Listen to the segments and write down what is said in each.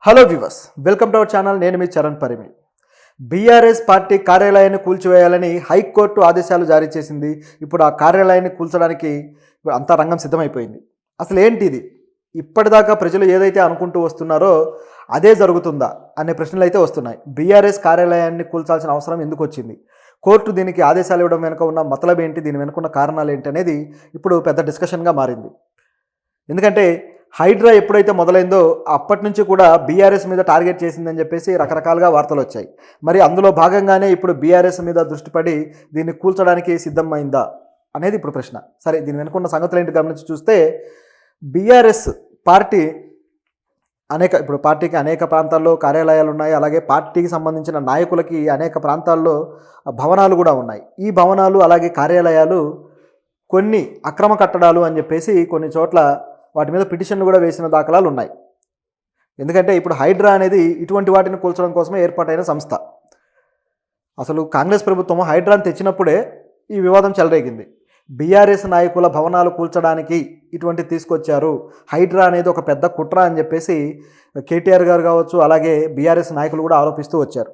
Hello viewers, welcome to our channel. నేను మీ Charan Parimi. BRS party కార్యాలయాన్ని కూల్చివేయాలని high court ఆదేశాలు జారీ చేసింది. ఇప్పుడు ఆ కార్యాలయాన్ని కూల్చడానికి అంతా రంగం సిద్ధమైపోయింది. అసలు ఏంటి ఇది? ఇప్పటిదాకా ప్రజలు ఏదైతే అనుకుంటూ వస్తున్నారో అదే జరుగుతుందా అనే ప్రశ్నలు అయితే వస్తున్నాయి. బీఆర్ఎస్ కార్యాలయాన్ని కూల్చాల్సిన అవసరం ఎందుకు వచ్చింది? కోర్టు దీనికి ఆదేశాలు ఇవ్వడం వెనుక ఉన్న మతలబ్ ఏంటి, దీని వెనుకున్న కారణాలు ఏంటి అనేది ఇప్పుడు పెద్ద డిస్కషన్గా మారింది. ఎందుకంటే హైడ్రా ఎప్పుడైతే మొదలైందో అప్పటి నుంచి కూడా బీఆర్ఎస్ మీద టార్గెట్ చేసిందని చెప్పేసి రకరకాలుగా వార్తలు వచ్చాయి. మరి అందులో భాగంగానే ఇప్పుడు బీఆర్ఎస్ మీద దృష్టి పడి దీన్ని కూల్చడానికి సిద్ధమైందా అనేది ఇప్పుడు ప్రశ్న. సరే, దీని వెనుకున్న సంగతులు ఏంటి గమనించి చూస్తే, బీఆర్ఎస్ పార్టీ ఇప్పుడు పార్టీకి అనేక ప్రాంతాల్లో కార్యాలయాలు ఉన్నాయి. అలాగే పార్టీకి సంబంధించిన నాయకులకి అనేక ప్రాంతాల్లో భవనాలు కూడా ఉన్నాయి. ఈ భవనాలు అలాగే కార్యాలయాలు కొన్ని అక్రమ కట్టడాలు అని చెప్పేసి కొన్ని చోట్ల వాటి మీద పిటిషన్లు కూడా వేసిన దాఖలాలు ఉన్నాయి. ఎందుకంటే ఇప్పుడు హైడ్రా అనేది ఇటువంటి వాటిని కూల్చడం కోసమే ఏర్పాటైన సంస్థ. అసలు కాంగ్రెస్ ప్రభుత్వం హైడ్రాని తెచ్చినప్పుడే ఈ వివాదం చెలరేగింది. బీఆర్ఎస్ నాయకుల భవనాలు కూల్చడానికి ఇటువంటి తీసుకొచ్చారు, హైడ్రా అనేది ఒక పెద్ద కుట్ర అని చెప్పేసి కేటీఆర్ గారు కావచ్చు, అలాగే బీఆర్ఎస్ నాయకులు కూడా ఆరోపిస్తూ వచ్చారు.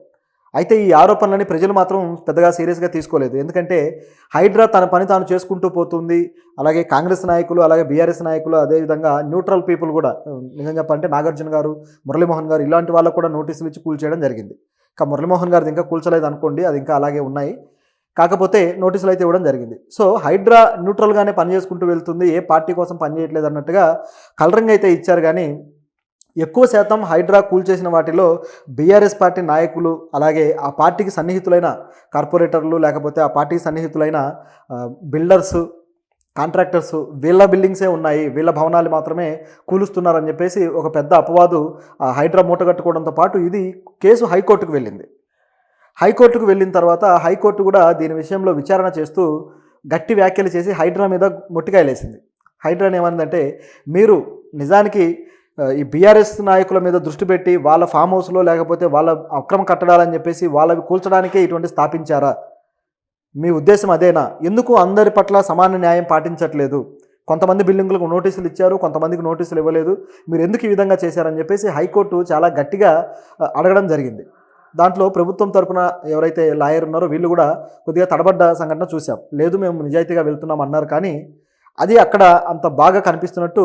అయితే ఈ ఆరోపణలని ప్రజలు మాత్రం పెద్దగా సీరియస్గా తీసుకోలేదు. ఎందుకంటే హైడ్రా తన పని తాను చేసుకుంటూ పోతుంది. అలాగే కాంగ్రెస్ నాయకులు, అలాగే బీఆర్ఎస్ నాయకులు, అదేవిధంగా న్యూట్రల్ పీపుల్ కూడా, నిజం చెప్పాలంటే నాగార్జున గారు, మురళీమోహన్ గారు ఇలాంటి వాళ్ళకు కూడా నోటీసులు ఇచ్చి కూల్చేయడం జరిగింది. ఇంకా మురళీమోహన్ గారిది ఇంకా కూల్చలేదు అనుకోండి, అది ఇంకా అలాగే ఉన్నాయి. కాకపోతే నోటీసులు అయితే ఇవ్వడం జరిగింది. సో హైడ్రా న్యూట్రల్గానే పనిచేసుకుంటూ వెళ్తుంది, ఏ పార్టీ కోసం పనిచేయట్లేదు అన్నట్టుగా కలరింగ్ అయితే ఇచ్చారు. కానీ ఎక్కువ శాతం హైడ్రా కూల్చేసిన వాటిలో బీఆర్ఎస్ పార్టీ నాయకులు, అలాగే ఆ పార్టీకి సన్నిహితులైన కార్పొరేటర్లు, లేకపోతే ఆ పార్టీకి సన్నిహితులైన బిల్డర్స్, కాంట్రాక్టర్స్, వీళ్ళ బిల్డింగ్సే ఉన్నాయి, వీళ్ళ భవనాలు మాత్రమే కూలుస్తున్నారని చెప్పేసి ఒక పెద్ద అపవాదు హైడ్రా మూటగట్టుకోవడంతో పాటు ఇది కేసు హైకోర్టుకు వెళ్ళింది. హైకోర్టుకు వెళ్ళిన తర్వాత హైకోర్టు కూడా దీని విషయంలో విచారణ చేస్తూ గట్టి వ్యాఖ్యలు చేసి హైడ్రా మీద మొట్టికాయలేసింది. హైడ్రాని ఏమందంటే, మీరు నిజానికి ఈ బీఆర్ఎస్ నాయకుల మీద దృష్టి పెట్టి వాళ్ళ ఫామ్ హౌస్లో లేకపోతే వాళ్ళ అక్రమ కట్టడాలని చెప్పేసి వాళ్ళవి కూల్చడానికే ఇటువంటి స్థాపించారా? మీ ఉద్దేశం అదేనా? ఎందుకు అందరి పట్ల సమాన న్యాయం పాటించట్లేదు? కొంతమంది బిల్డింగులకు నోటీసులు ఇచ్చారు, కొంతమందికి నోటీసులు ఇవ్వలేదు, మీరు ఎందుకు ఈ విధంగా చేశారని చెప్పేసి హైకోర్టు చాలా గట్టిగా అడగడం జరిగింది. దాంట్లో ప్రభుత్వం తరపున ఎవరైతే లాయర్ ఉన్నారో వీళ్ళు కూడా కొద్దిగా తడబడ్డ సంఘటన చూసాం. లేదు, మేము నిజాయితీగా వెళ్తున్నాం అన్నారు. కానీ అది అక్కడ అంత బాగా కనిపిస్తున్నట్టు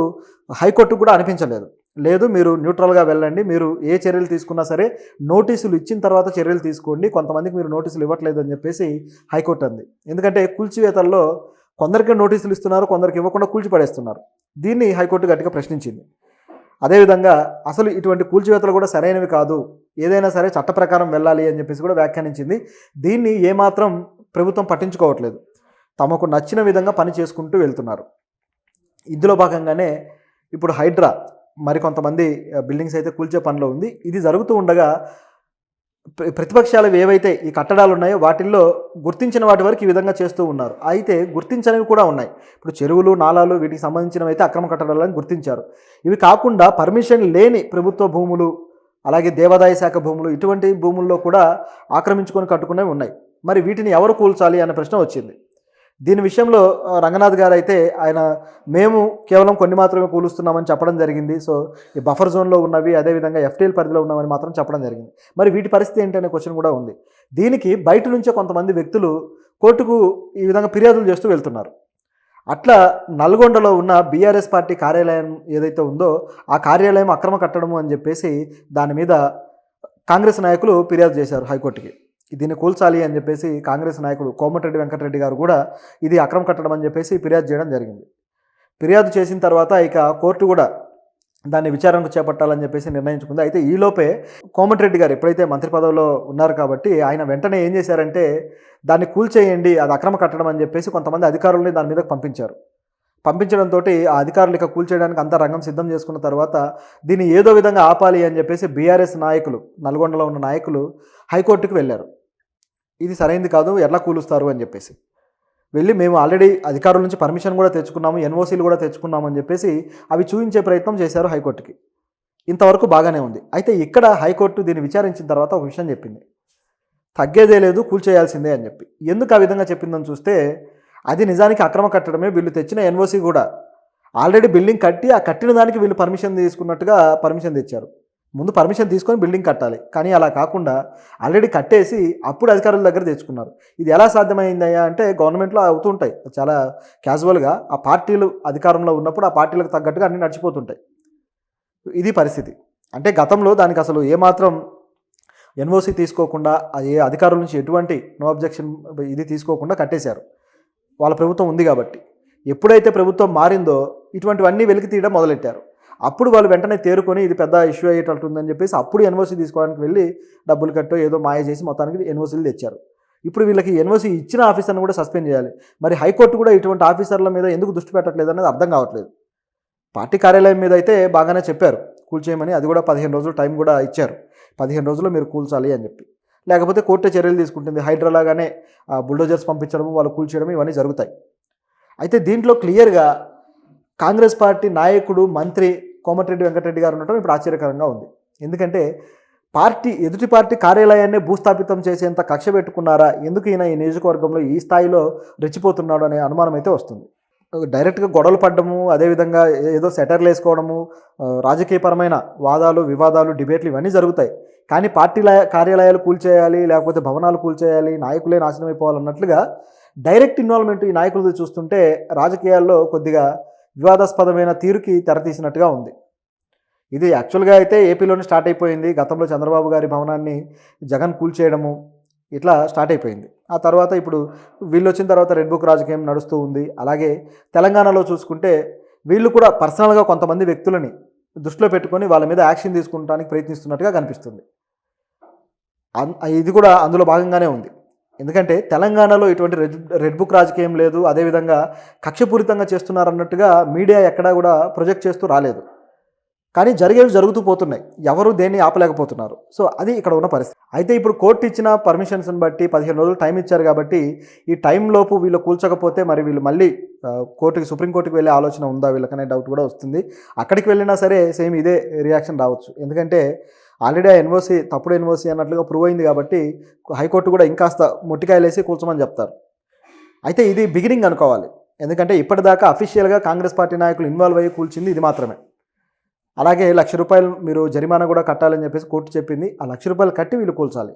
హైకోర్టుకు కూడా అనిపించలేదు. లేదు, మీరు న్యూట్రల్గా వెళ్ళండి, మీరు ఏ చర్యలు తీసుకున్నా సరే నోటీసులు ఇచ్చిన తర్వాత చర్యలు తీసుకోండి, కొంతమందికి మీరు నోటీసులు ఇవ్వట్లేదు అని చెప్పేసి హైకోర్టు అంది. ఎందుకంటే కూల్చివేతల్లో కొందరికి నోటీసులు ఇస్తున్నారు, కొందరికి ఇవ్వకుండా కూల్చిపడేస్తున్నారు. దీన్ని హైకోర్టు గట్టిగా ప్రశ్నించింది. అదేవిధంగా అసలు ఇటువంటి కూల్చివేతలు కూడా సరైనవి కాదు, ఏదైనా సరే చట్ట ప్రకారం వెళ్ళాలి అని చెప్పేసి కూడా వ్యాఖ్యానించింది. దీన్ని ఏమాత్రం ప్రభుత్వం పట్టించుకోవట్లేదు, తమకు నచ్చిన విధంగా పని చేసుకుంటూ వెళ్తున్నారు. ఇందులో భాగంగానే ఇప్పుడు హైడ్రా మరికొంతమంది బిల్డింగ్స్ అయితే కూల్చే పనిలో ఉంది. ఇది జరుగుతూ ఉండగా ప్రతిపక్షాలు ఏవైతే ఈ కట్టడాలు ఉన్నాయో వాటిల్లో గుర్తించిన వాటి వరకు ఈ విధంగా చేస్తూ ఉన్నారు. అయితే గుర్తించనివి కూడా ఉన్నాయి. ఇప్పుడు చెరువులు, నాలాలు వీటికి సంబంధించినవి అయితే అక్రమ కట్టడాలని గుర్తించారు. ఇవి కాకుండా పర్మిషన్ లేని ప్రభుత్వ భూములు, అలాగే దేవాదాయ శాఖ భూములు, ఇటువంటి భూముల్లో కూడా ఆక్రమించుకొని కట్టుకునేవి ఉన్నాయి. మరి వీటిని ఎవరు కూల్చాలి అనే ప్రశ్న వచ్చింది. దీని విషయంలో రంగనాథ్ గారు అయితే మేము కేవలం కొన్ని మాత్రమే కూలుస్తున్నామని చెప్పడం జరిగింది. సో ఈ బఫర్ జోన్లో ఉన్నవి, అదేవిధంగా ఎఫ్టీఎల్ పరిధిలో ఉన్నవని మాత్రం చెప్పడం జరిగింది. మరి వీటి పరిస్థితి ఏంటి అనే క్వశ్చన్ కూడా ఉంది. దీనికి బయట నుంచే కొంతమంది వ్యక్తులు కోర్టుకు ఈ విధంగా ఫిర్యాదులు చేస్తూ వెళ్తున్నారు. అట్లా నల్గొండలో ఉన్న బీఆర్ఎస్ పార్టీ కార్యాలయం ఏదైతే ఉందో ఆ కార్యాలయం అక్రమ కట్టడము అని చెప్పేసి దాని మీద కాంగ్రెస్ నాయకులు ఫిర్యాదు చేశారు హైకోర్టుకి. దీన్ని కూల్చాలి అని చెప్పేసి కాంగ్రెస్ నాయకుడు కోమటిరెడ్డి వెంకటరెడ్డి గారు కూడా ఇది అక్రమ కట్టడం అని చెప్పేసి ఫిర్యాదు చేయడం జరిగింది. ఫిర్యాదు చేసిన తర్వాత ఇక కోర్టు కూడా దాన్ని విచారణకు చేపట్టాలని చెప్పేసి నిర్ణయించుకుంది. అయితే ఈలోపే కోమటిరెడ్డి గారు ఎప్పుడైతే మంత్రి పదవిలో ఉన్నారు కాబట్టి ఆయన వెంటనే ఏం చేశారంటే, దాన్ని కూల్చేయండి, అది అక్రమ కట్టడం అని చెప్పేసి కొంతమంది అధికారులని దాని మీద పంపించారు. పంపించడంతో ఆ అధికారులు ఇక కూల్చేయడానికి అంతా రంగం సిద్ధం చేసుకున్న తర్వాత దీన్ని ఏదో విధంగా ఆపాలి అని చెప్పేసి బీఆర్ఎస్ నాయకులు, నల్గొండలో ఉన్న నాయకులు హైకోర్టుకు వెళ్ళారు. ఇది సరైనది కాదు, ఎట్లా కూలుస్తారు అని చెప్పేసి వెళ్ళి, మేము ఆల్రెడీ అధికారుల నుంచి పర్మిషన్ కూడా తెచ్చుకున్నాము, ఎన్ఓసీలు కూడా తెచ్చుకున్నాము అని చెప్పేసి అవి చూపించే ప్రయత్నం చేశారు హైకోర్టుకి. ఇంతవరకు బాగానే ఉంది. అయితే ఇక్కడ హైకోర్టు దీన్ని విచారించిన తర్వాత ఒక విషయం చెప్పింది, తగ్గేదే లేదు, కూల్చేయాల్సిందే అని చెప్పి. ఎందుకు ఆ విధంగా చెప్పిందని చూస్తే, అది నిజానికి అక్రమ కట్టడమే. వీళ్ళు తెచ్చిన ఎన్ఓసీ కూడా ఆల్రెడీ బిల్డింగ్ కట్టి ఆ కట్టిన దానికి వీళ్ళు పర్మిషన్ తీసుకున్నట్టుగా పర్మిషన్ తెచ్చారు. ముందు పర్మిషన్ తీసుకొని బిల్డింగ్ కట్టాలి. కానీ అలా కాకుండా ఆల్రెడీ కట్టేసి అప్పుడు అధికారుల దగ్గర తెచ్చుకున్నారు. ఇది ఎలా సాధ్యమైందయ్యా అంటే గవర్నమెంట్‌లో అవుతుంటాయి. చాలా క్యాజువల్‌గా ఆ పార్టీలు అధికారంలో ఉన్నప్పుడు ఆ పార్టీలకు తగ్గట్టుగా అన్నీ నడిచిపోతుంటాయి. ఇది పరిస్థితి. అంటే గతంలో దానికి అసలు ఏమాత్రం ఎన్ఓసి తీసుకోకుండా ఏ అధికారుల నుంచి ఎటువంటి నో అబ్జెక్షన్ ఇది తీసుకోకుండా కట్టేశారు. వాళ్ళ ప్రభుత్వం ఉంది కాబట్టి. ఎప్పుడైతే ప్రభుత్వం మారిందో ఇటువంటివన్నీ వెలికి తీయడం మొదలెట్టారు. అప్పుడు వాళ్ళు వెంటనే తేరుకొని ఇది పెద్ద ఇష్యూ అయ్యేటట్టుందని చెప్పేసి అప్పుడు ఎన్ఓసి తీసుకోవడానికి వెళ్ళి డబ్బులు కట్టో ఏదో మాయ చేసి మొత్తానికి ఎన్ఓసీలు తెచ్చారు. ఇప్పుడు వీళ్ళకి ఎన్ఓసి ఇచ్చిన ఆఫీసర్ని కూడా సస్పెండ్ చేయాలి. మరి హైకోర్టు కూడా ఇటువంటి ఆఫీసర్ల మీద ఎందుకు దృష్టి పెట్టట్లేదు అనేది అర్థం కావట్లేదు. పార్టీ కార్యాలయం మీద అయితే బాగానే చెప్పారు కూల్చేయమని. అది కూడా 15 రోజులు టైం కూడా ఇచ్చారు. 15 రోజుల్లో మీరు కూల్చాలి అని చెప్పి. లేకపోతే కోర్టే చర్యలు తీసుకుంటుంది. హైడ్రాలాగానే బుల్డోజర్స్ పంపించడం, వాళ్ళు కూల్చేయడం ఇవన్నీ జరుగుతాయి. అయితే దీంట్లో క్లియర్గా కాంగ్రెస్ పార్టీ నాయకుడు, మంత్రి కోమటిరెడ్డి వెంకటరెడ్డి గారు ఉండటం ఇప్పుడు ఆశ్చర్యకరంగా ఉంది. ఎందుకంటే ఎదుటి పార్టీ కార్యాలయాన్ని భూస్థాపితం చేసేంత కక్ష పెట్టుకున్నారా? ఎందుకు ఈయన ఈ నియోజకవర్గంలో ఈ స్థాయిలో రెచ్చిపోతున్నాడు అనే అనుమానం అయితే వస్తుంది. డైరెక్ట్గా గొడవలు పడ్డము, అదేవిధంగా ఏదో సెటర్లు వేసుకోవడము, రాజకీయపరమైన వాదాలు, వివాదాలు, డిబేట్లు ఇవన్నీ జరుగుతాయి. కానీ పార్టీల కార్యాలయాలు కూల్చేయాలి, లేకపోతే భవనాలు కూల్చేయాలి, నాయకులే నాశనం అయిపోవాలన్నట్లుగా డైరెక్ట్ ఇన్వాల్వ్మెంట్ ఈ నాయకులది చూస్తుంటే రాజకీయాల్లో కొద్దిగా వివాదాస్పదమైన తీరుకి తెరతీసినట్టుగా ఉంది. ఇది యాక్చువల్గా అయితే ఏపీలోనే స్టార్ట్ అయిపోయింది. గతంలో చంద్రబాబు గారి భవనాన్ని జగన్ కూల్చేయడము ఇట్లా స్టార్ట్ అయిపోయింది. ఆ తర్వాత ఇప్పుడు వీళ్ళు వచ్చిన తర్వాత రెడ్ బుక్ రాజకీయం నడుస్తూ ఉంది. అలాగే తెలంగాణలో చూసుకుంటే వీళ్ళు కూడా పర్సనల్గా కొంతమంది వ్యక్తులని దృష్టిలో పెట్టుకొని వాళ్ళ మీద యాక్షన్ తీసుకుంటానికి ప్రయత్నిస్తున్నట్టుగా కనిపిస్తుంది. ఇది కూడా అందులో భాగంగానే ఉంది. ఎందుకంటే తెలంగాణలో ఇటువంటి రెడ్ బుక్ రాజకీయం లేదు, అదేవిధంగా కక్షపూరితంగా చేస్తున్నారన్నట్టుగా మీడియా ఎక్కడా కూడా ప్రొజెక్ట్ చేస్తూ రాలేదు. కానీ జరిగేవి జరుగుతూ పోతున్నాయి. ఎవరు దేన్ని ఆపలేకపోతున్నారు. సో అది ఇక్కడ ఉన్న పరిస్థితి. అయితే ఇప్పుడు కోర్టు ఇచ్చిన పర్మిషన్స్ని బట్టి 15 రోజులు టైం ఇచ్చారు కాబట్టి ఈ టైంలోపు వీళ్ళు కూల్చకపోతే మరి వీళ్ళు మళ్ళీ సుప్రీంకోర్టుకి వెళ్ళే ఆలోచన ఉందా వీళ్ళకనే డౌట్ కూడా వస్తుంది. అక్కడికి వెళ్ళినా సరే సేమ్ ఇదే రియాక్షన్ రావచ్చు. ఎందుకంటే ఆల్రెడీ ఆ ఎన్ఓసి తప్పుడు ఎన్ఓసి అన్నట్లుగా ప్రూవ్ అయింది కాబట్టి హైకోర్టు కూడా ఇంకాస్త మొట్టికాయలేసి కూల్చమని చెప్తారు. అయితే ఇది బిగినింగ్ అనుకోవాలి. ఎందుకంటే ఇప్పటిదాకా అఫీషియల్గా కాంగ్రెస్ పార్టీ నాయకులు ఇన్వాల్వ్ అయ్యి కూల్చింది ఇది మాత్రమే. అలాగే ₹1,00,000 మీరు జరిమానా కూడా కట్టాలని చెప్పేసి కోర్టు చెప్పింది. ఆ ₹1,00,000 కట్టి వీళ్ళు కూల్చాలి.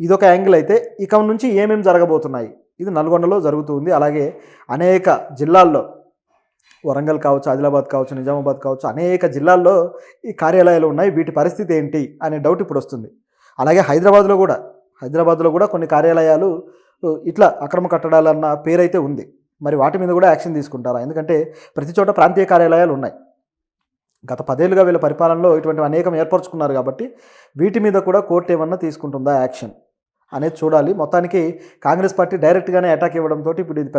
ఇదొక యాంగిల్. అయితే ఇక నుంచి ఏమేమి జరగబోతున్నాయి? ఇది నల్గొండలో జరుగుతుంది. అలాగే అనేక జిల్లాల్లో వరంగల్ కావచ్చు, ఆదిలాబాద్ కావచ్చు, నిజామాబాద్ కావచ్చు, అనేక జిల్లాల్లో ఈ కార్యాలయాలు ఉన్నాయి. వీటి పరిస్థితి ఏంటి అనే డౌట్ ఇప్పుడు వస్తుంది. అలాగే హైదరాబాద్లో కూడా కొన్ని కార్యాలయాలు ఇట్లా అక్రమ కట్టడాలన్న పేరైతే ఉంది. మరి వాటి మీద కూడా యాక్షన్ తీసుకుంటారా? ఎందుకంటే ప్రతి చోట ప్రాంతీయ కార్యాలయాలు ఉన్నాయి. గత 10 ఏళ్ళుగా వీళ్ళ పరిపాలనలో ఇటువంటివి అనేకం ఏర్పరచుకున్నారు కాబట్టి వీటి మీద కూడా కోర్టు ఏమన్నా తీసుకుంటుందా యాక్షన్ అనేది చూడాలి. మొత్తానికి కాంగ్రెస్ పార్టీ డైరెక్ట్గానే అటాక్ ఇవ్వడంతో ఇప్పుడు ఇది